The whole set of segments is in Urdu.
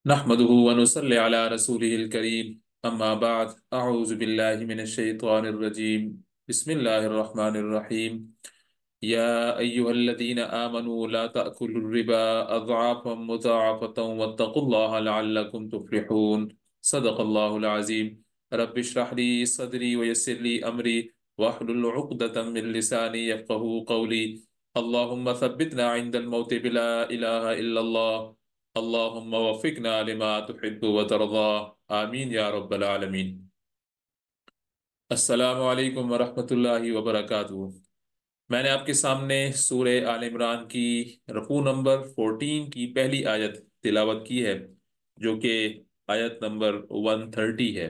نحمده ونصلي على رسوله الكريم أما بعد أعوذ بالله من الشيطان الرجيم بسم الله الرحمن الرحيم يا أيها الذين آمنوا لا تأكلوا الربا أضعافا مضاعفة واتقوا الله لعلكم تفلحون صدق الله العظيم رب اشرح لي صدري ويسر لي أمري واحلل عقدة من لساني يفقهوا قولي اللهم ثبتنا عند الموت بلا إله إلا الله اللهم وفقنا لما تحب وترضى آمین یا رب العالمین۔ السلام علیکم ورحمۃ اللہ وبرکاتہ۔ میں نے آپ کے سامنے سورہ آل عمران کی رکوع نمبر 14 کی پہلی آیت تلاوت کی ہے، جو کہ آیت نمبر 130 ہے۔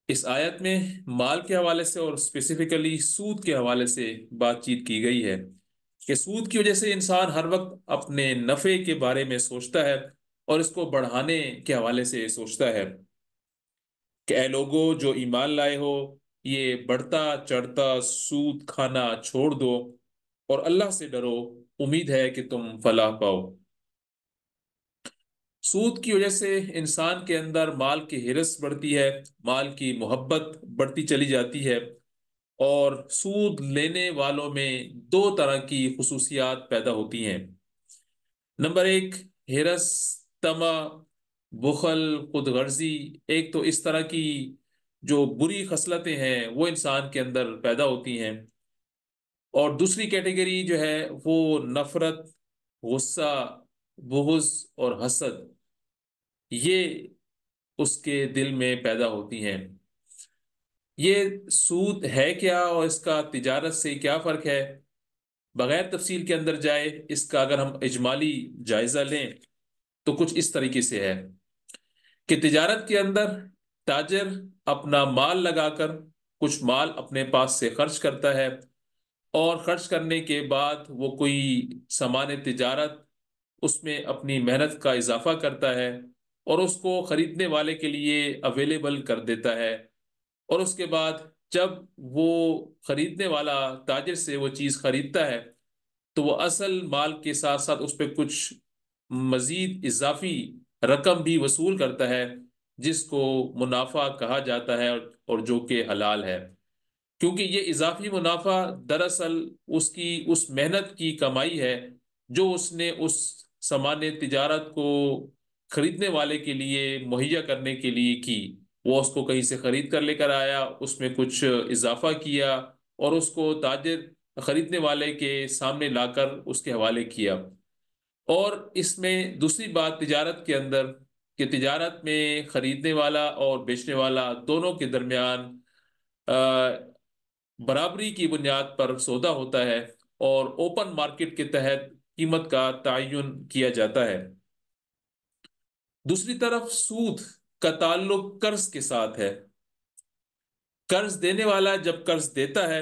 اس آیت میں مال کے حوالے سے اور اسپیسیفکلی سود کے حوالے سے بات چیت کی گئی ہے کہ سود کی وجہ سے انسان ہر وقت اپنے نفع کے بارے میں سوچتا ہے اور اس کو بڑھانے کے حوالے سے سوچتا ہے کہ اے لوگو جو ایمان لائے ہو، یہ بڑھتا چڑھتا سود کھانا چھوڑ دو اور اللہ سے ڈرو، امید ہے کہ تم فلاح پاؤ۔ سود کی وجہ سے انسان کے اندر مال کی ہرس بڑھتی ہے، مال کی محبت بڑھتی چلی جاتی ہے، اور سود لینے والوں میں دو طرح کی خصوصیات پیدا ہوتی ہیں۔ نمبر ایک، ہرس، طمع، بخل، خود غرضی۔ ایک تو اس طرح کی جو بری خصلتیں ہیں وہ انسان کے اندر پیدا ہوتی ہیں، اور دوسری کیٹیگری جو ہے وہ نفرت، غصہ، بغض اور حسد، یہ اس کے دل میں پیدا ہوتی ہیں۔ یہ سود ہے کیا اور اس کا تجارت سے کیا فرق ہے؟ بغیر تفصیل کے اندر جائے اس کا اگر ہم اجمالی جائزہ لیں تو کچھ اس طریقے سے ہے کہ تجارت کے اندر تاجر اپنا مال لگا کر کچھ مال اپنے پاس سے خرچ کرتا ہے، اور خرچ کرنے کے بعد وہ کوئی سامان تجارت اس میں اپنی محنت کا اضافہ کرتا ہے اور اس کو خریدنے والے کے لیے اویلیبل کر دیتا ہے، اور اس کے بعد جب وہ خریدنے والا تاجر سے وہ چیز خریدتا ہے تو وہ اصل مال کے ساتھ ساتھ اس پہ کچھ مزید اضافی رقم بھی وصول کرتا ہے، جس کو منافع کہا جاتا ہے اور جو کہ حلال ہے، کیونکہ یہ اضافی منافع دراصل اس کی اس محنت کی کمائی ہے جو اس نے اس سامان تجارت کو خریدنے والے کے لیے مہیا کرنے کے لیے کی۔ وہ اس کو کہیں سے خرید کر لے کر آیا، اس میں کچھ اضافہ کیا اور اس کو تاجر خریدنے والے کے سامنے لا کر اس کے حوالے کیا۔ اور اس میں دوسری بات تجارت کے اندر کہ تجارت میں خریدنے والا اور بیچنے والا دونوں کے درمیان برابری کی بنیاد پر سودا ہوتا ہے اور اوپن مارکیٹ کے تحت قیمت کا تعین کیا جاتا ہے۔ دوسری طرف سود کا تعلق قرض کے ساتھ ہے۔ قرض دینے والا جب قرض دیتا ہے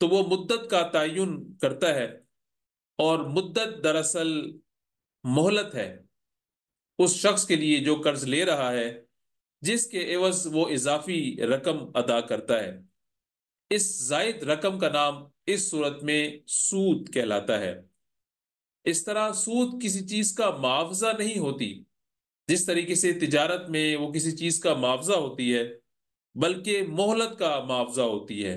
تو وہ مدت کا تعین کرتا ہے، اور مدت دراصل مہلت ہے اس شخص کے لیے جو قرض لے رہا ہے، جس کے عوض وہ اضافی رقم ادا کرتا ہے۔ اس زائد رقم کا نام اس صورت میں سود کہلاتا ہے۔ اس طرح سود کسی چیز کا معاوضہ نہیں ہوتی، جس طریقے سے تجارت میں وہ کسی چیز کا معاوضہ ہوتی ہے، بلکہ مہلت کا معاوضہ ہوتی ہے،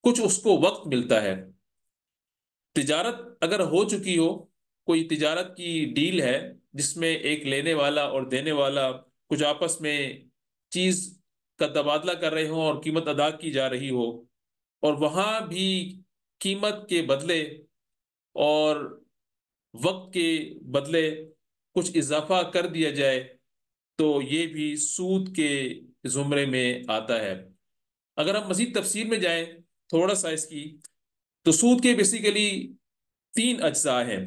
کچھ اس کو وقت ملتا ہے۔ تجارت اگر ہو چکی ہو، کوئی تجارت کی ڈیل ہے جس میں ایک لینے والا اور دینے والا کچھ آپس میں چیز کا تبادلہ کر رہے ہوں اور قیمت ادا کی جا رہی ہو، اور وہاں بھی قیمت کے بدلے اور وقت کے بدلے کچھ اضافہ کر دیا جائے تو یہ بھی سود کے زمرے میں آتا ہے۔ اگر ہم مزید تفصیل میں جائیں تھوڑا سا اس کی، تو سود کے بیسیکلی تین اجزاء ہیں۔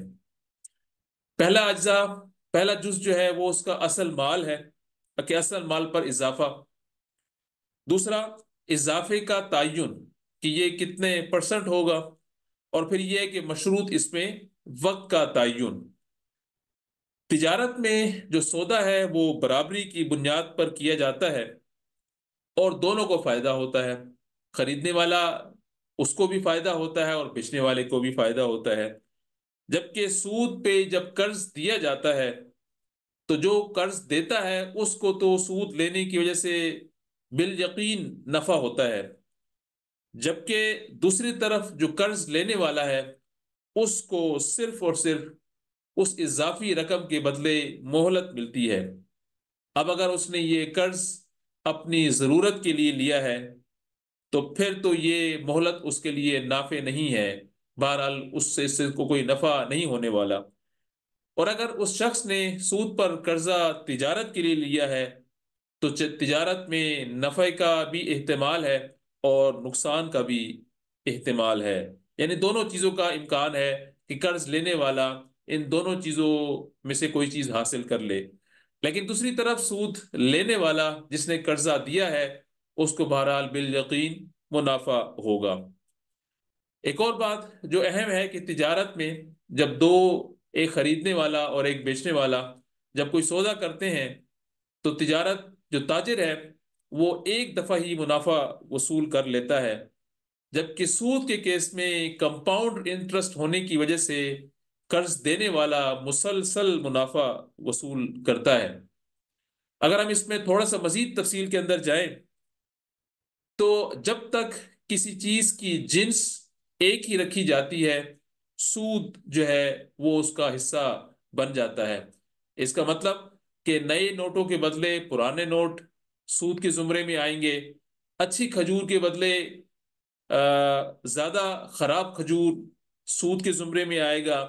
پہلا جز جو ہے وہ اس کا اصل مال ہے کہ اصل مال پر اضافہ۔ دوسرا، اضافے کا تعین کہ یہ کتنے پرسنٹ ہوگا، اور پھر یہ ہے کہ مشروط اس میں وقت کا تعین۔ تجارت میں جو سودا ہے وہ برابری کی بنیاد پر کیا جاتا ہے اور دونوں کو فائدہ ہوتا ہے، خریدنے والا اس کو بھی فائدہ ہوتا ہے اور بیچنے والے کو بھی فائدہ ہوتا ہے۔ جبکہ سود پہ جب قرض دیا جاتا ہے تو جو قرض دیتا ہے اس کو تو سود لینے کی وجہ سے بالیقین نفع ہوتا ہے، جبکہ دوسری طرف جو قرض لینے والا ہے اس کو صرف اور صرف اس اضافی رقم کے بدلے مہلت ملتی ہے۔ اب اگر اس نے یہ قرض اپنی ضرورت کے لیے لیا ہے تو پھر تو یہ مہلت اس کے لیے نافع نہیں ہے، بہرحال اس سے کو کوئی نفع نہیں ہونے والا۔ اور اگر اس شخص نے سود پر قرضہ تجارت کے لیے لیا ہے تو تجارت میں نفع کا بھی احتمال ہے اور نقصان کا بھی احتمال ہے، یعنی دونوں چیزوں کا امکان ہے کہ قرض لینے والا ان دونوں چیزوں میں سے کوئی چیز حاصل کر لے۔ لیکن دوسری طرف سود لینے والا جس نے قرضہ دیا ہے اس کو بہرحال بالیقین منافع ہوگا۔ ایک اور بات جو اہم ہے کہ تجارت میں جب دو، ایک خریدنے والا اور ایک بیچنے والا جب کوئی سودا کرتے ہیں تو تجارت جو تاجر ہے وہ ایک دفعہ ہی منافع وصول کر لیتا ہے، جبکہ سود کے کیس میں کمپاؤنڈ انٹرسٹ ہونے کی وجہ سے قرض دینے والا مسلسل منافع وصول کرتا ہے۔ اگر ہم اس میں تھوڑا سا مزید تفصیل کے اندر جائیں تو جب تک کسی چیز کی جنس ایک ہی رکھی جاتی ہے سود جو ہے وہ اس کا حصہ بن جاتا ہے۔ اس کا مطلب کہ نئے نوٹوں کے بدلے پرانے نوٹ سود کے زمرے میں آئیں گے، اچھی کھجور کے بدلے زیادہ خراب کھجور سود کے زمرے میں آئے گا،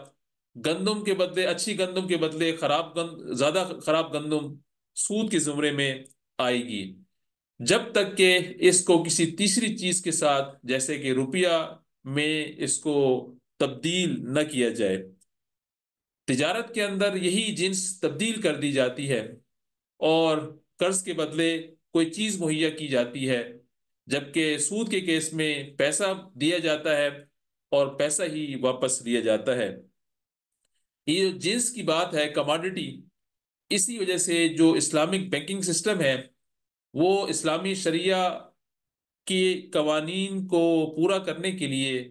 گندم کے بدلے اچھی گندم کے بدلے زیادہ خراب گندم سود کے زمرے میں آئے گی، جب تک کہ اس کو کسی تیسری چیز کے ساتھ جیسے کہ روپیہ میں اس کو تبدیل نہ کیا جائے۔ تجارت کے اندر یہی جنس تبدیل کر دی جاتی ہے اور قرض کے بدلے کوئی چیز مہیا کی جاتی ہے، جبکہ سود کے کیس میں پیسہ دیا جاتا ہے اور پیسہ ہی واپس لیا جاتا ہے۔ یہ جو جنس کی بات ہے کماڈٹی، اسی وجہ سے جو اسلامک بینکنگ سسٹم ہے وہ اسلامی شریعہ کے قوانین کو پورا کرنے کے لیے،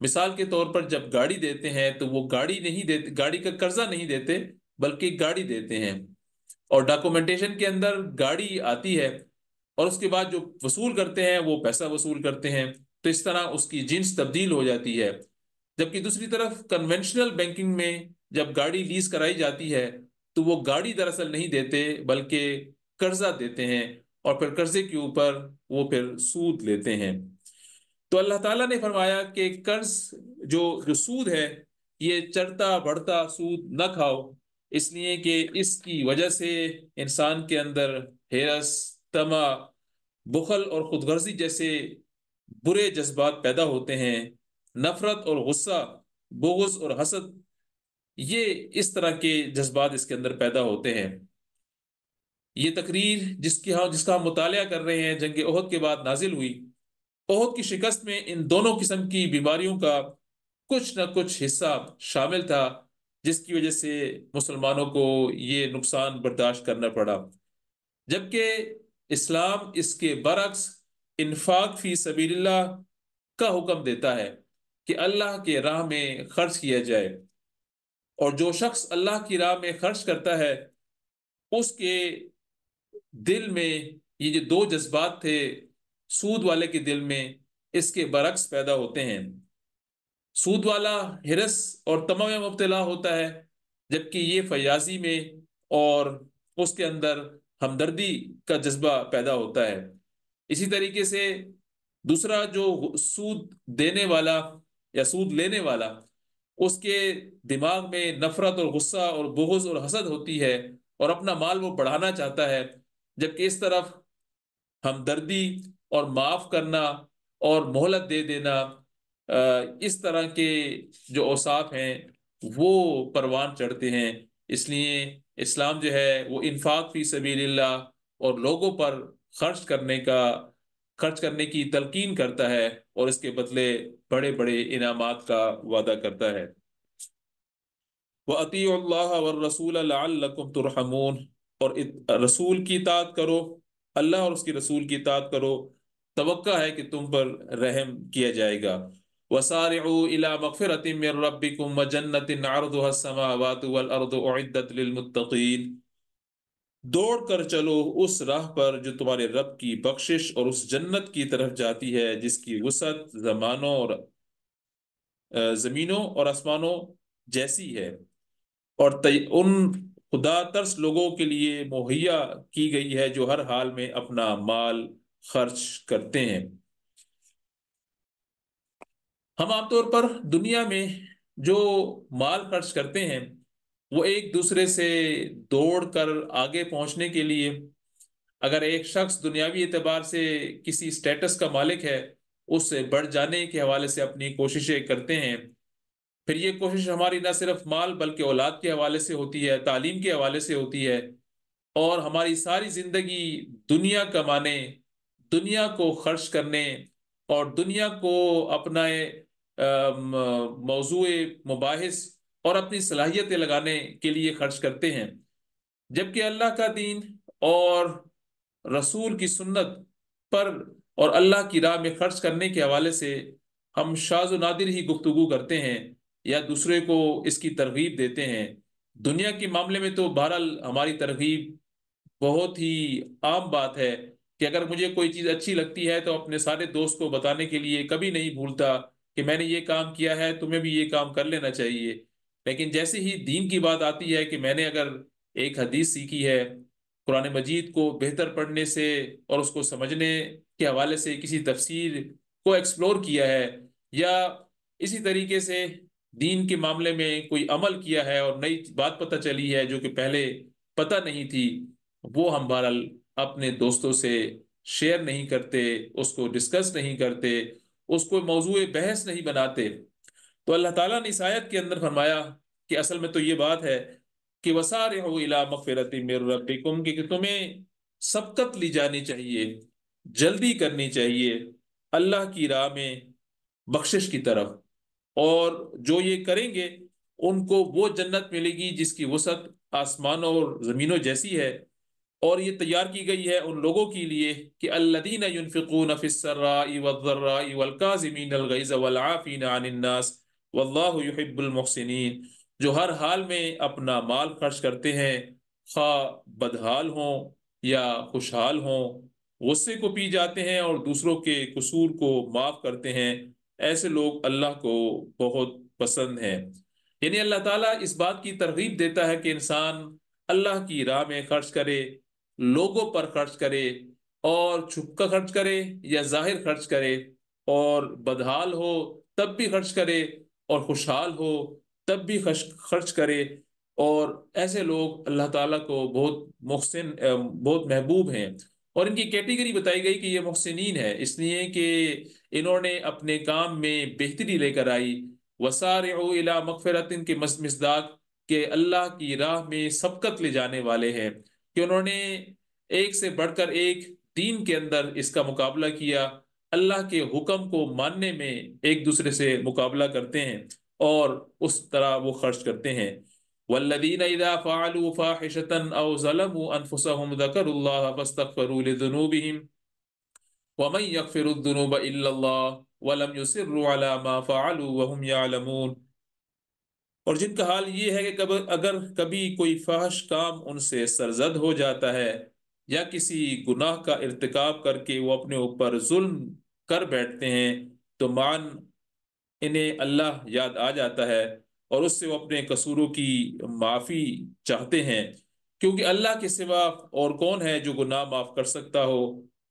مثال کے طور پر جب گاڑی دیتے ہیں تو وہ گاڑی نہیں دیتے، گاڑی کا قرضہ نہیں دیتے بلکہ گاڑی دیتے ہیں، اور ڈاکومنٹیشن کے اندر گاڑی آتی ہے اور اس کے بعد جو وصول کرتے ہیں وہ پیسہ وصول کرتے ہیں، تو اس طرح اس کی جنس تبدیل ہو جاتی ہے۔ جبکہ دوسری طرف کنونشنل بینکنگ میں جب گاڑی لیز کرائی جاتی ہے تو وہ گاڑی دراصل نہیں دیتے بلکہ قرضہ دیتے ہیں، اور پھر قرضے کے اوپر وہ پھر سود لیتے ہیں۔ تو اللہ تعالیٰ نے فرمایا کہ قرض جو سود ہے یہ چڑھتا بڑھتا سود نہ کھاؤ، اس لیے کہ اس کی وجہ سے انسان کے اندر ہرس، طمع، بخل اور خود غرضی جیسے برے جذبات پیدا ہوتے ہیں۔ نفرت اور غصہ، بغض اور حسد، یہ اس طرح کے جذبات اس کے اندر پیدا ہوتے ہیں۔ یہ تقریر جس کا ہم مطالعہ کر رہے ہیں جنگ احد کے بعد نازل ہوئی۔ احد کی شکست میں ان دونوں قسم کی بیماریوں کا کچھ نہ کچھ حصہ شامل تھا، جس کی وجہ سے مسلمانوں کو یہ نقصان برداشت کرنا پڑا، جبکہ اسلام اس کے برعکس انفاق فی سبیل اللہ کا حکم دیتا ہے کہ اللہ کے راہ میں خرچ کیا جائے، اور جو شخص اللہ کی راہ میں خرچ کرتا ہے اس کے دل میں یہ جو دو جذبات تھے سود والے کے دل میں اس کے برعکس پیدا ہوتے ہیں۔ سود والا ہرس اور طمع میں مبتلا ہوتا ہے، جبکہ یہ فیاضی میں اور اس کے اندر ہمدردی کا جذبہ پیدا ہوتا ہے۔ اسی طریقے سے دوسرا جو سود دینے والا یا سود لینے والا، اس کے دماغ میں نفرت اور غصہ اور بغض اور حسد ہوتی ہے اور اپنا مال وہ بڑھانا چاہتا ہے، جبکہ اس طرف ہمدردی اور معاف کرنا اور مہلت دے دینا، اس طرح کے جو اوصاف ہیں وہ پروان چڑھتے ہیں۔ اس لیے اسلام جو ہے وہ انفاق فی سبیل اللہ اور لوگوں پر خرچ کرنے کی تلقین کرتا ہے اور اس کے بدلے بڑے بڑے انعامات کا وعدہ کرتا ہے۔ وَأَطِيعُوا اللَّهَ وَالرَّسُولَ لَعَلَّكُمْ تُرْحَمُونَ، اور رسول کی اطاعت کرو، اللہ اور اس کی رسول کی اطاعت کرو، توقع ہے کہ تم پر رحم کیا جائے گا۔ وسارعوا الى مغفرۃ من ربکم وجنۃ عرضها السماوات والارض اعدت للمتقین، دوڑ کر چلو اس راہ پر جو تمہارے رب کی بخشش اور اس جنت کی طرف جاتی ہے جس کی وسعت زمینوں اور آسمانوں جیسی ہے، اور ان خدا ترس لوگوں کے لیے مہیا کی گئی ہے جو ہر حال میں اپنا مال خرچ کرتے ہیں۔ ہم عام طور پر دنیا میں جو مال خرچ کرتے ہیں وہ ایک دوسرے سے دوڑ کر آگے پہنچنے کے لیے، اگر ایک شخص دنیاوی اعتبار سے کسی سٹیٹس کا مالک ہے، اس سے بڑھ جانے کے حوالے سے اپنی کوششیں کرتے ہیں، پھر یہ کوشش ہماری نہ صرف مال بلکہ اولاد کے حوالے سے ہوتی ہے، تعلیم کے حوالے سے ہوتی ہے، اور ہماری ساری زندگی دنیا کمانے، دنیا کو خرچ کرنے اور دنیا کو اپنا موضوع مباحث اور اپنی صلاحیتیں لگانے کے لیے خرچ کرتے ہیں، جبکہ اللہ کا دین اور رسول کی سنت پر اور اللہ کی راہ میں خرچ کرنے کے حوالے سے ہم شاذ و نادر ہی گفتگو کرتے ہیں یا دوسرے کو اس کی ترغیب دیتے ہیں۔ دنیا کے معاملے میں تو بہرحال ہماری ترغیب بہت ہی عام بات ہے کہ اگر مجھے کوئی چیز اچھی لگتی ہے تو اپنے سارے دوست کو بتانے کے لیے کبھی نہیں بھولتا کہ میں نے یہ کام کیا ہے، تمہیں بھی یہ کام کر لینا چاہیے۔ لیکن جیسے ہی دین کی بات آتی ہے کہ میں نے اگر ایک حدیث سیکھی ہے، قرآن مجید کو بہتر پڑھنے سے اور اس کو سمجھنے کے حوالے سے کسی تفسیر کو ایکسپلور کیا ہے، یا اسی طریقے سے دین کے معاملے میں کوئی عمل کیا ہے اور نئی بات پتہ چلی ہے جو کہ پہلے پتہ نہیں تھی، وہ ہم بہرحال اپنے دوستوں سے شیئر نہیں کرتے، اس کو ڈسکس نہیں کرتے، اس کو موضوع بحث نہیں بناتے۔ تو اللہ تعالیٰ نے اس آیت کے اندر فرمایا کہ اصل میں تو یہ بات ہے کہ وَسَارِعُوا إِلَىٰ مَغْفِرَةٍ مِّن رَّبِّكُمْ، کہ تمہیں سبقت لی جانی چاہیے، جلدی کرنی چاہیے اللہ کی راہ میں بخشش کی طرف، اور جو یہ کریں گے ان کو وہ جنت ملے گی جس کی وسعت آسمانوں اور زمینوں جیسی ہے، اور یہ تیار کی گئی ہے ان لوگوں کے لیے کہ الذین ينفقون فی السراء والضراء والکاظمین الغیظ والعافین عن الناس واللہ یحب المحسنین، جو ہر حال میں اپنا مال خرچ کرتے ہیں، خواہ بدحال ہوں یا خوشحال ہوں، غصے کو پی جاتے ہیں اور دوسروں کے قصور کو معاف کرتے ہیں، ایسے لوگ اللہ کو بہت پسند ہیں۔ یعنی اللہ تعالیٰ اس بات کی ترغیب دیتا ہے کہ انسان اللہ کی راہ میں خرچ کرے، لوگوں پر خرچ کرے، اور چھپ کر خرچ کرے یا ظاہر خرچ کرے، اور بدحال ہو تب بھی خرچ کرے اور خوشحال ہو تب بھی خرچ کرے، اور ایسے لوگ اللہ تعالیٰ کو بہت محسن بہت محبوب ہیں۔ اور ان کی کیٹیگری بتائی گئی کہ یہ محسنین ہے اس لیے کہ انہوں نے اپنے کام میں بہتری لے کر آئی۔ وسارعوا الی مغفرۃ کے مصداق کہ اللہ کی راہ میں سبقت لے جانے والے ہیں، کہ انہوں نے ایک سے بڑھ کر ایک دین کے اندر اس کا مقابلہ کیا، اللہ کے حکم کو ماننے میں ایک دوسرے سے مقابلہ کرتے ہیں اور اس طرح وہ خرچ کرتے ہیں۔ والذین اذا فعلوا فاحشة او ظلموا انفسهم ذکروا اللہ فاستغفروا لذنوبهم ومن يغفر الذنوب الا اللہ ولم يصروا على ما فعلوا وهم يعلمون، اور جن کا حال یہ ہے کہ اگر کبھی کوئی فحش کام ان سے سرزد ہو جاتا ہے یا کسی گناہ کا ارتکاب کر کے وہ اپنے اوپر ظلم کر بیٹھتے ہیں تو انہیں اللہ یاد آ جاتا ہے اور اس سے وہ اپنے قصوروں کی معافی چاہتے ہیں، کیونککہ اللہ کے سوا اور کون ہے جو گناہ معاف کر سکتا ہو،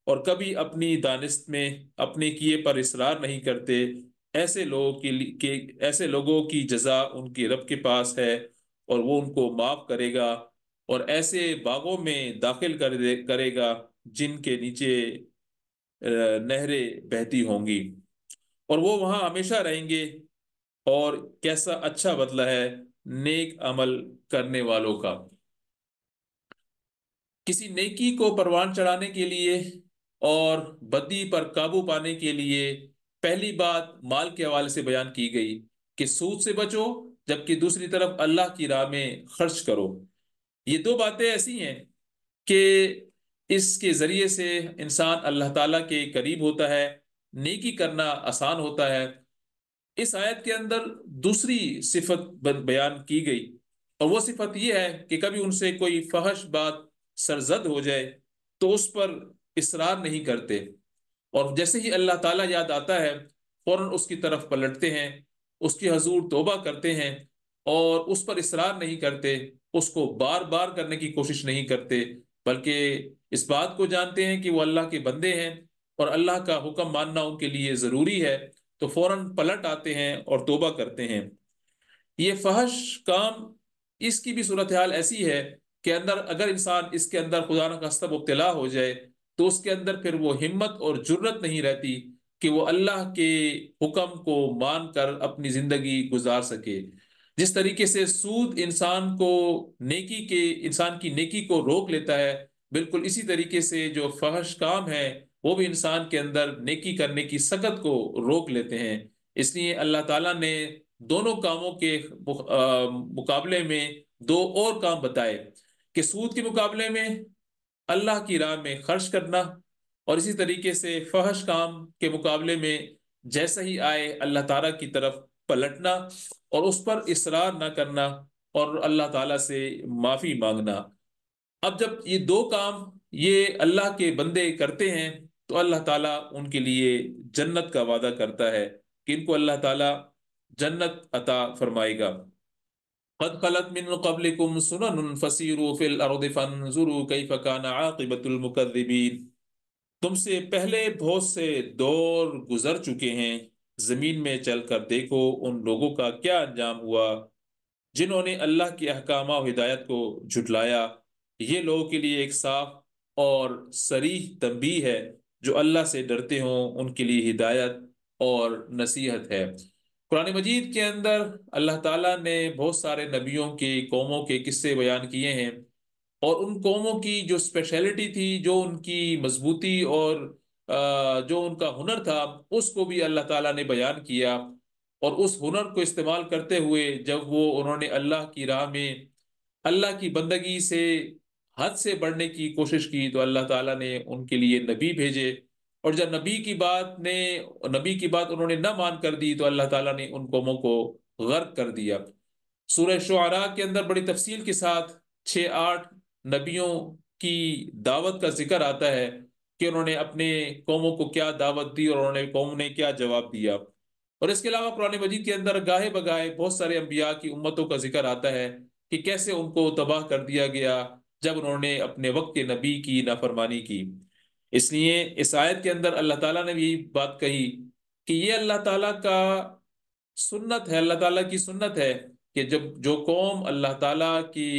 اور کبھی اپنی دانست میں اپنے کیے پر اصرار نہیں کرتے۔ ایسے لوگوں کی جزا ان کے رب کے پاس ہے اور وہ ان کو معاف کرے گا، اور ایسے باغوں میں داخل کرے گا جن کے نیچے نہریں بہتی ہوں گی، اور وہ وہاں ہمیشہ رہیں گے۔ اور کیسا اچھا بدلہ ہے نیک عمل کرنے والوں کا۔ کسی نیکی کو پروان چڑھانے کے لیے اور بدی پر قابو پانے کے لیے پہلی بات مال کے حوالے سے بیان کی گئی کہ سود سے بچو، جبکہ دوسری طرف اللہ کی راہ میں خرچ کرو۔ یہ دو باتیں ایسی ہیں کہ اس کے ذریعے سے انسان اللہ تعالیٰ کے قریب ہوتا ہے، نیکی کرنا آسان ہوتا ہے، اس آیت کے اندر دوسری صفت بیان کی گئی، اور وہ صفت یہ ہے کہ کبھی ان سے کوئی فحش بات سرزد ہو جائے تو اس پر اصرار نہیں کرتے، اور جیسے ہی اللہ تعالیٰ یاد آتا ہے فوراً اس کی طرف پلٹتے ہیں، اس کی حضور توبہ کرتے ہیں، اور اس پر اصرار نہیں کرتے، اس کو بار بار کرنے کی کوشش نہیں کرتے، بلکہ اس بات کو جانتے ہیں کہ وہ اللہ کے بندے ہیں اور اللہ کا حکم ماننا ان کے لیے ضروری ہے، تو فوراً پلٹ آتے ہیں اور توبہ کرتے ہیں۔ یہ فحش کام، اس کی بھی صورتحال ایسی ہے کہ اگر انسان اس کے اندر خدا نخواستہ مبتلا ہو جائے تو اس کے اندر پھر وہ ہمت اور جرت نہیں رہتی کہ وہ اللہ کے حکم کو مان کر اپنی زندگی گزار سکے۔ جس طریقے سے سود انسان کی نیکی کو روک لیتا ہے، بالکل اسی طریقے سے جو فحش کام ہے وہ بھی انسان کے اندر نیکی کرنے کی سکت کو روک لیتے ہیں۔ اس لیے اللہ تعالیٰ نے دونوں کاموں کے مقابلے میں دو اور کام بتائے، کہ سود کے مقابلے میں اللہ کی راہ میں خرچ کرنا، اور اسی طریقے سے فحش کام کے مقابلے میں جیسا ہی آئے اللہ تعالیٰ کی طرف پلٹنا اور اس پر اصرار نہ کرنا اور اللہ تعالیٰ سے معافی مانگنا۔ اب جب یہ دو کام یہ اللہ کے بندے کرتے ہیں تو اللہ تعالیٰ ان کے لیے جنت کا وعدہ کرتا ہے کہ ان کو اللہ تعالیٰ جنت عطا فرمائے گا۔ قد خلت من قبلكم سنن فسيروا في الارض فانظروا كيف كان عاقبة المكذبين۔ تم سے پہلے بہت سے دور گزر چکے ہیں، زمین میں چل کر دیکھو ان لوگوں کا کیا انجام ہوا جنہوں نے اللہ کے احکام و ہدایت کو جھٹلایا۔ یہ لوگوں کے لیے ایک صاف اور صریح تنبیہ ہے، جو اللہ سے ڈرتے ہوں ان کے لیے ہدایت اور نصیحت ہے۔ قرآن مجید کے اندر اللہ تعالیٰ نے بہت سارے نبیوں کے قوموں کے قصے بیان کیے ہیں، اور ان قوموں کی جو اسپیشلٹی تھی، جو ان کی مضبوطی اور جو ان کا ہنر تھا، اس کو بھی اللہ تعالیٰ نے بیان کیا، اور اس ہنر کو استعمال کرتے ہوئے جب انہوں نے اللہ کی راہ میں اللہ کی بندگی سے حد سے بڑھنے کی کوشش کی تو اللہ تعالیٰ نے ان کے لیے نبی بھیجے، اور جب نبی کی بات انہوں نے نہ مان کر دی تو اللہ تعالیٰ نے ان قوموں کو غرق کر دیا۔ سورہ شعراء کے اندر بڑی تفصیل کے ساتھ 6-8 نبیوں کی دعوت کا ذکر آتا ہے کہ انہوں نے اپنے قوموں کو کیا دعوت دی اور انہوں نے قوم نے کیا جواب دیا۔ اور اس کے علاوہ قرآن مجید کے اندر گاہے بگاہے بہت سارے انبیاء کی امتوں کا ذکر آتا ہے کہ کیسے ان کو تباہ کر دیا گیا جب انہوں نے اپنے وقت کے نبی کی نافرمانی کی۔ اس لیے اس آیت کے اندر اللہ تعالیٰ نے بھی بات کہی کہ یہ اللہ تعالیٰ کا سنت ہے، اللہ تعالیٰ کی سنت ہے کہ جب جو قوم اللہ تعالیٰ کی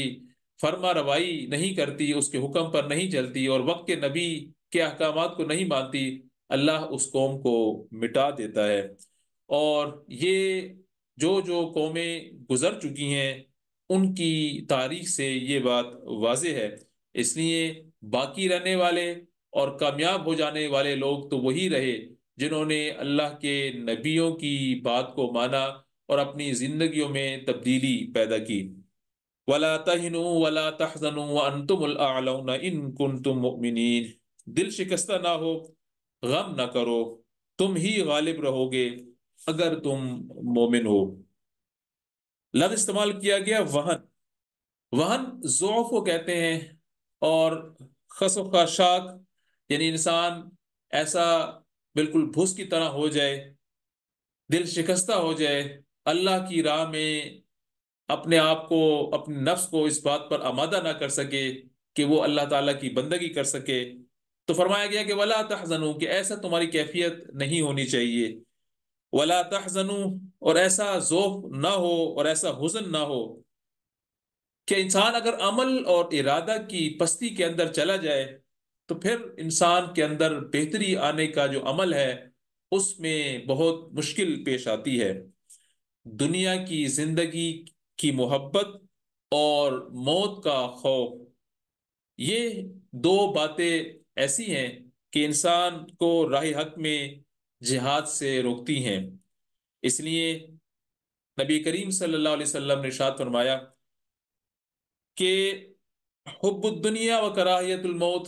فرما روائی نہیں کرتی، اس کے حکم پر نہیں چلتی اور وقت کے نبی کے احکامات کو نہیں مانتی، اللہ اس قوم کو مٹا دیتا ہے۔ اور یہ جو قومیں گزر چکی ہیں ان کی تاریخ سے یہ بات واضح ہے۔ اس لیے باقی رہنے والے اور کامیاب ہو جانے والے لوگ تو وہی رہے جنہوں نے اللہ کے نبیوں کی بات کو مانا اور اپنی زندگیوں میں تبدیلی پیدا کی۔ وَلَا تَهِنُوا وَلَا تَحْزَنُوا وَأَنْتُمُ الْأَعْلَوْنَ إِن كُنتُم مُؤْمِنِينَ۔ دل شکستہ نہ ہو، غم نہ کرو، تم ہی غالب رہو گے اگر تم مومن ہو۔ لفظ استعمال کیا گیا وہن۔ وہن ضعف کو کہتے ہیں، اور خسف کا شاک یعنی انسان ایسا بالکل بھوس کی طرح ہو جائے، دل شکستہ ہو جائے، اللہ کی راہ میں اپنے آپ کو، اپنے نفس کو اس بات پر آمادہ نہ کر سکے کہ وہ اللہ تعالیٰ کی بندگی کر سکے، تو فرمایا گیا کہ ولا تحزنوا، کہ ایسا تمہاری کیفیت نہیں ہونی چاہیے۔ ولا تحزنوا، اور ایسا ذوف نہ ہو اور ایسا حزن نہ ہو کہ انسان اگر عمل اور ارادہ کی پستی کے اندر چلا جائے تو پھر انسان کے اندر بہتری آنے کا جو عمل ہے اس میں بہت مشکل پیش آتی ہے۔ دنیا کی زندگی کی محبت اور موت کا خوف، یہ دو باتیں ایسی ہیں کہ انسان کو راہ حق میں جہاد سے روکتی ہیں۔ اس لیے نبی کریم صلی اللہ علیہ وسلم نے ارشاد فرمایا کہ حب الدنیا و کراہیت الموت۔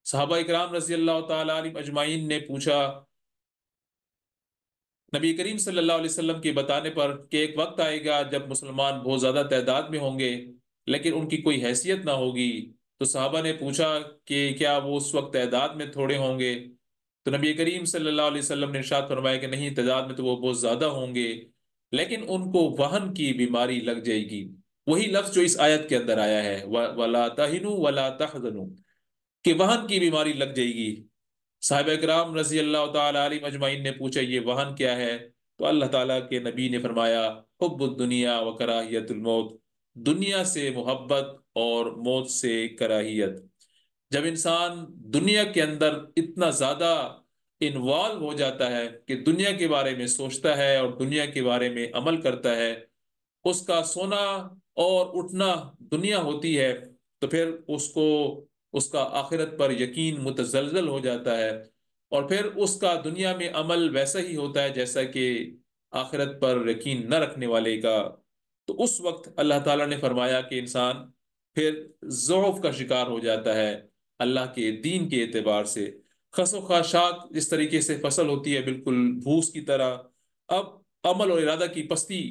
صحابہ اکرام رضی اللہ تعالی عنہم اجمعین نے پوچھا نبی کریم صلی اللہ علیہ وسلم کے بتانے پر کہ ایک وقت آئے گا جب مسلمان بہت زیادہ تعداد میں ہوں گے لیکن ان کی کوئی حیثیت نہ ہوگی، تو صحابہ نے پوچھا کہ کیا وہ اس وقت تعداد میں تھوڑے ہوں گے؟ تو نبی کریم صلی اللہ علیہ وسلم نے ارشاد فرمایا کہ نہیں، تعداد میں تو وہ بہت زیادہ ہوں گے، لیکن ان کو وہن کی بیماری لگ جائے گی۔ وہی لفظ جو اس آیت کے اندر آیا ہے، وَلَا تَهِنُوا وَلَا تَحْزَنُوا، کہ وہن کی بیماری لگ جائے گی۔ صحابہ کرام رضی اللہ تعالی علیہ مجمعین نے پوچھا یہ وہن کیا ہے؟ تو اللہ تعالیٰ کے نبی نے فرمایا حب الدنیا و کراہیت الموت، دنیا سے محبت اور موت سے کراہیت۔ جب انسان دنیا کے اندر اتنا زیادہ انوالو ہو جاتا ہے کہ دنیا کے بارے میں سوچتا ہے اور دنیا کے بارے میں عمل کرتا ہے، اس کا سونا اور اٹھنا دنیا ہوتی ہے، تو پھر اس کا آخرت پر یقین متزلزل ہو جاتا ہے، اور پھر اس کا دنیا میں عمل ویسا ہی ہوتا ہے جیسا کہ آخرت پر یقین نہ رکھنے والے کا۔ تو اس وقت اللہ تعالیٰ نے فرمایا کہ انسان پھر ضعف کا شکار ہو جاتا ہے اللہ کے دین کے اعتبار سے۔ خس و خاشاک جس طریقے سے فصل ہوتی ہے بالکل بھوس کی طرح، اب عمل اور ارادہ کی پستی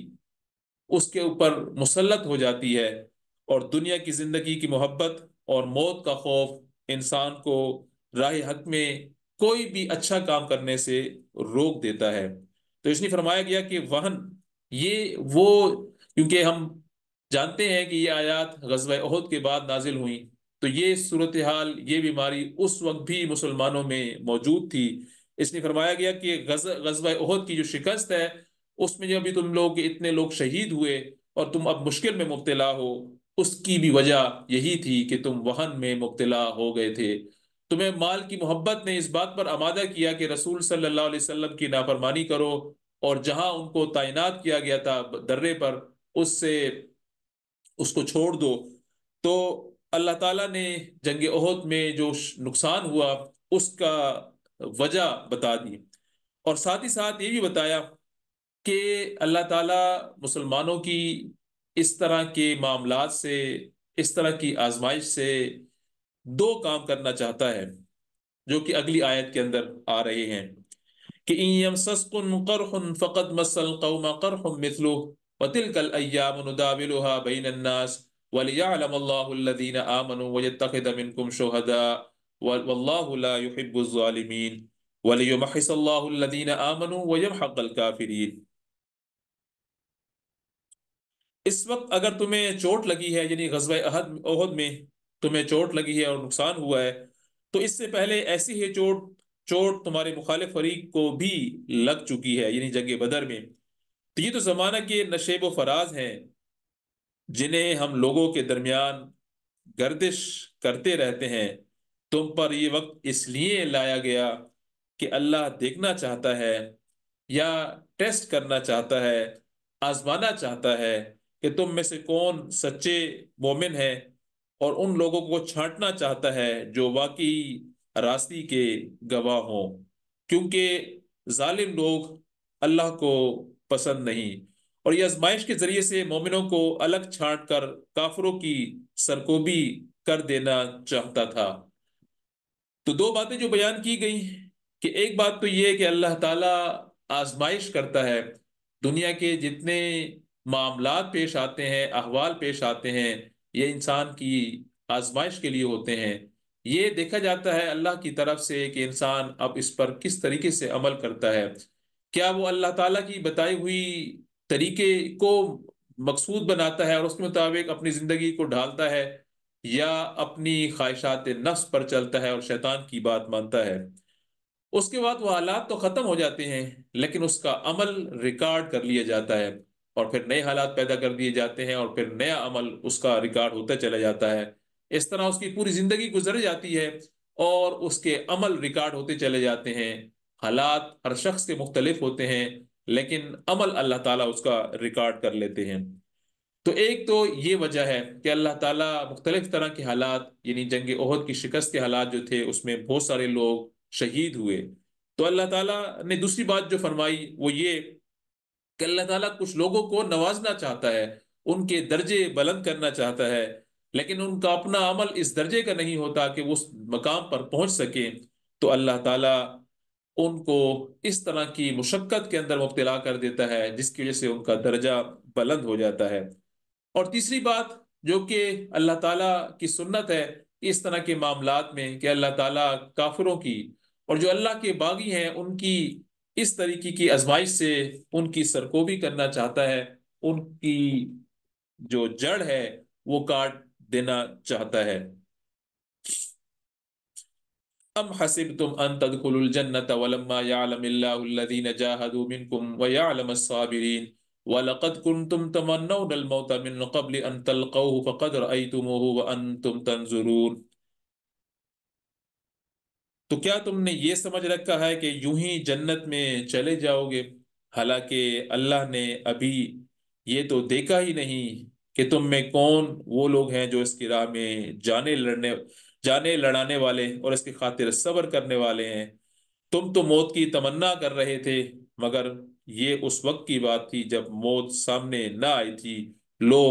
اس کے اوپر مسلط ہو جاتی ہے، اور دنیا کی زندگی کی محبت اور موت کا خوف انسان کو راہ حق میں کوئی بھی اچھا کام کرنے سے روک دیتا ہے۔ تو اس لیے فرمایا گیا کہ وہن، یہ وہ، کیونکہ ہم جانتے ہیں کہ یہ آیات غزوہ احد کے بعد نازل ہوئیں، تو یہ صورتحال، یہ بیماری اس وقت بھی مسلمانوں میں موجود تھی۔ اس لیے فرمایا گیا کہ غزوہ احد کی جو شکست ہے، اس میں جو ابھی تم لوگ اتنے لوگ شہید ہوئے اور تم اب مشکل میں مبتلا ہو، اس کی بھی وجہ یہی تھی کہ تم وہن میں مبتلا ہو گئے تھے۔ تمہیں مال کی محبت نے اس بات پر آمادہ کیا کہ رسول صلی اللہ علیہ وسلم کی نافرمانی کرو، اور جہاں ان کو تعینات کیا گیا تھا درے پر، اس سے اس کو چھوڑ دو۔ تو اللہ تعالیٰ نے جنگ احد میں جو نقصان ہوا اس کا وجہ بتا دی، اور ساتھ ہی ساتھ یہ بھی بتایا کہ اللہ تعالیٰ مسلمانوں کی اس طرح کے معاملات سے، اس طرح کی آزمائش سے دو کام کرنا چاہتا ہے، جو کہ اگلی آیت کے اندر آ رہے ہیں کہ إِن يَمْسَسْكُمْ قَرْحٌ فَقَدْ مَسَّ الْقَوْمَ قَرْحٌ مِثْلُهُ وَتِلْكَ الْأَيَّامُ نُدَاوِلُهَا بَيْنَ النَّاسِ وَلِيَعْلَمَ اللَّهُ الَّذِينَ آمَنُوا وَيَتَّخِذَ مِنكُمْ شُهَدَاءَ وَاللَّهُ لَا يُحِبُّ الظَّالِمِينَ وَلِيُمَحِّصَ اللَّهُ الَّذِينَ آمَنُوا وَيَمْحَقَ الْكَافِرِينَ۔ اس وقت اگر تمہیں چوٹ لگی ہے، یعنی غزوہ احد میں تمہیں چوٹ لگی ہے اور نقصان ہوا ہے، تو اس سے پہلے ایسی ہی چوٹ تمہارے مخالف فریق کو بھی لگ چکی ہے، یعنی جنگ بدر میں۔ تو یہ تو زمانہ کے نشیب و فراز ہیں جنہیں ہم لوگوں کے درمیان گردش کرتے رہتے ہیں۔ تم پر یہ وقت اس لیے لایا گیا کہ اللہ دیکھنا چاہتا ہے یا ٹیسٹ کرنا چاہتا ہے، آزمانا چاہتا ہے کہ تم میں سے کون سچے مومن ہیں، اور ان لوگوں کو چھانٹنا چاہتا ہے جو واقعی راستی کے گواہ ہوں، کیونکہ ظالم لوگ اللہ کو پسند نہیں۔ اور یہ آزمائش کے ذریعے سے مومنوں کو الگ چھانٹ کر کافروں کی سرکوبی کر دینا چاہتا تھا۔ تو دو باتیں جو بیان کی گئی، کہ ایک بات تو یہ ہے کہ اللہ تعالیٰ آزمائش کرتا ہے، دنیا کے جتنے معاملات پیش آتے ہیں، احوال پیش آتے ہیں، یہ انسان کی آزمائش کے لیے ہوتے ہیں۔ یہ دیکھا جاتا ہے اللہ کی طرف سے کہ انسان اب اس پر کس طریقے سے عمل کرتا ہے، کیا وہ اللہ تعالیٰ کی بتائی ہوئی طریقے کو مقصود بناتا ہے اور اس کے مطابق اپنی زندگی کو ڈھالتا ہے، یا اپنی خواہشات نفس پر چلتا ہے اور شیطان کی بات مانتا ہے۔ اس کے بعد وہ حالات تو ختم ہو جاتے ہیں، لیکن اس کا عمل ریکارڈ کر لیا جاتا ہے، اور پھر نئے حالات پیدا کر دیے جاتے ہیں، اور پھر نیا عمل اس کا ریکارڈ ہوتا چلا جاتا ہے۔ اس طرح اس کی پوری زندگی گزر جاتی ہے، اور اس کے عمل ریکارڈ ہوتے چلے جاتے ہیں۔ حالات ہر شخص کے مختلف ہوتے ہیں، لیکن عمل اللہ تعالیٰ اس کا ریکارڈ کر لیتے ہیں۔ تو ایک تو یہ وجہ ہے کہ اللہ تعالیٰ مختلف طرح کے حالات، یعنی جنگ احد کی شکست کے حالات جو تھے اس میں بہت سارے لوگ شہید ہوئے، تو اللہ تعالیٰ نے دوسری بات جو فرمائی وہ یہ کہ اللہ تعالیٰ کچھ لوگوں کو نوازنا چاہتا ہے، ان کے درجے بلند کرنا چاہتا ہے، لیکن ان کا اپنا عمل اس درجے کا نہیں ہوتا کہ وہ اس مقام پر پہنچ سکیں۔ تو اللہ تعالیٰ ان کو اس طرح کی مشقت کے اندر مبتلا کر دیتا ہے جس کی وجہ سے ان کا درجہ بلند ہو جاتا ہے۔ اور تیسری بات جو کہ اللہ تعالیٰ کی سنت ہے اس طرح کے معاملات میں، کہ اللہ تعالیٰ کافروں کی اور جو اللہ کے باغی ہیں ان کی اس طریقے کی آزمائش سے ان کی سرکوبی کرنا چاہتا ہے، ان کی جو جڑ ہے وہ کاٹ دینا چاہتا ہے۔ ام حسبتم ان تدخلوا الجنة ولما يعلم الله الذين جاهدوا منكم ويعلم الصابرين ولقد كنتم تمنون الموت من قبل ان تلقوه فقد رأيتموه وانتم تنظرون۔ تو کیا تم نے یہ سمجھ رکھا ہے کہ یوں ہی جنت میں چلے جاؤ گے، حالانکہ اللہ نے ابھی یہ تو دیکھا ہی نہیں کہ تم میں کون وہ لوگ ہیں جو اس کی راہ میں جانے لڑانے والے اور اس کی خاطر صبر کرنے والے ہیں۔ تم تو موت کی تمنا کر رہے تھے، مگر یہ اس وقت کی بات تھی جب موت سامنے نہ آئی تھی۔ لو،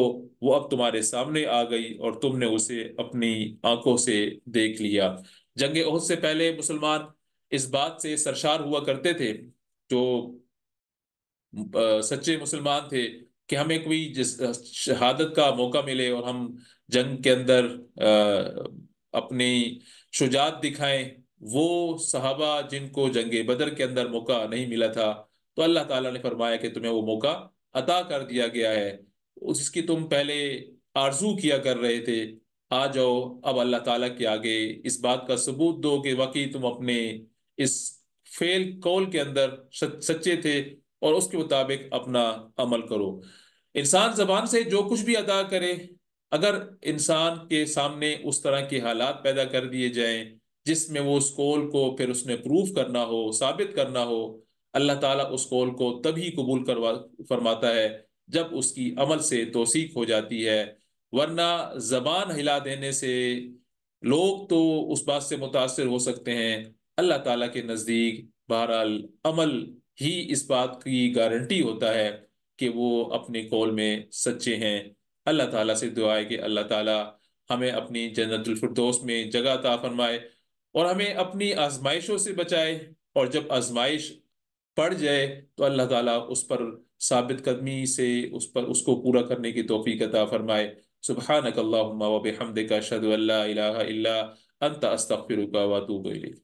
وہ اب تمہارے سامنے آ گئی اور تم نے اسے اپنی آنکھوں سے دیکھ لیا۔ جنگ احد سے پہلے مسلمان اس بات سے سرشار ہوا کرتے تھے، جو سچے مسلمان تھے، کہ ہمیں کوئی شہادت کا موقع ملے اور ہم جنگ کے اندر اپنی شجاعت دکھائیں۔ وہ صحابہ جن کو جنگ بدر کے اندر موقع نہیں ملا تھا، تو اللہ تعالیٰ نے فرمایا کہ تمہیں وہ موقع عطا کر دیا گیا ہے، اس کی تم پہلے آرزو کیا کر رہے تھے۔ آ جاؤ اب اللہ تعالیٰ کے آگے اس بات کا ثبوت دو کہ واقعی تم اپنے اس فیل کول کے اندر سچے تھے، اور اس کے مطابق اپنا عمل کرو۔ انسان زبان سے جو کچھ بھی ادا کرے، اگر انسان کے سامنے اس طرح کے حالات پیدا کر دیے جائیں جس میں وہ اس قول کو پھر اس نے پروف کرنا ہو، ثابت کرنا ہو، اللہ تعالیٰ اس قول کو تبھی قبول فرماتا ہے جب اس کی عمل سے توثیق ہو جاتی ہے۔ ورنہ زبان ہلا دینے سے لوگ تو اس بات سے متاثر ہو سکتے ہیں، اللہ تعالیٰ کے نزدیک بہرحال عمل ہی اس بات کی گارنٹی ہوتا ہے کہ وہ اپنے قول میں سچے ہیں۔ اللہ تعالیٰ سے دعا ہے کہ اللہ تعالیٰ ہمیں اپنی جنت الفردوس میں جگہ عطا فرمائے اور ہمیں اپنی آزمائشوں سے بچائے، اور جب آزمائش پڑ جائے تو اللہ تعالیٰ اس پر ثابت قدمی سے اس کو پورا کرنے کی توفیق عطا فرمائے۔ سبحانک اللہم و بحمدک اشہد ان لا الہ الا انت استغفرک و اتوب الیک۔